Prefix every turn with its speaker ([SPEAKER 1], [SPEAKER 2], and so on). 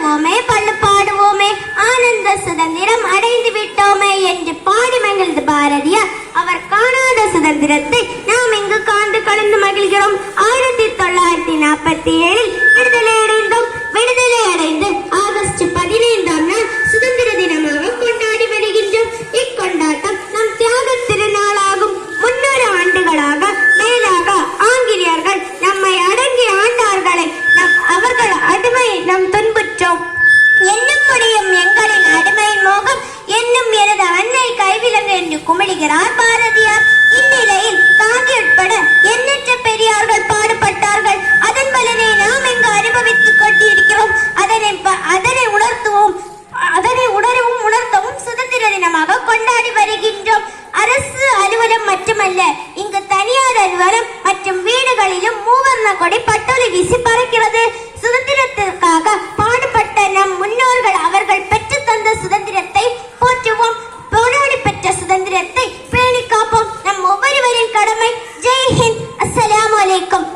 [SPEAKER 1] பாடுவோமே பள்ளு பாடுவோமே ஆனந்த சுதந்திரம் அடைந்து விட்டோமே என்று பாடி மகிழ்ந்து பாரதியார் அவர் காணாத சுதந்திரத்தை நாம் இங்கு காண்டு கலந்து மகிழ்கிறோம். 1947 விடுதலை அடைந்தோம். விடுதலை அடைந்து ஆகஸ்ட் 15ஆம் நாள் சுதந்திர தினமாக கொண்டாடி வருகின்றோம். இக்கொண்டாட்டம் நம் தியாக திருநாளாகும். 300 ஆண்டுகளாக மேலாக ஆங்கிலேயர்கள் நம்மை அடங்கி ஆண்டார்களை அவர்கள் அடிமை நம் துன்புற்றோம். என்னும் முடியும் எங்களின் அடிமையின் மோகம் என்னும் எனது அன்னை கைவிலங்கு என்று குமிழ்கிறார் பாரதியார். இந்நிலையில் காந்தி உட்பட எண்ணற்ற பெரியார்கள் பாடுபட்டார்கள். அதன் பலனை நாம் இங்கு அனுபவித்துக் கொண்டிருக்கிறோம். அதனை உணர்த்தவும் சுதந்திர தினமாக கொண்டாடி வருகின்றோம். அரசு அலுவலம் மட்டுமல்ல, இங்கு தனியார் அலுவலம் மற்றும் வீடுகளிலும் மூவர்ண கொடி பட்டொலி வீசி பறக்கிறது. சுதந்திரத்திற்காக பாடுபட்ட நம் முன்னோர்கள் அவர்கள் பெற்று தந்த சுதந்திரத்தை போற்றுவோம். போராடி பெற்ற சுதந்திரத்தை பேணி காப்போம். நம் ஒவ்வொருவரின் கடமை. ஜெய் ஹிந்த். அஸ்ஸலாமு அலைக்கும்.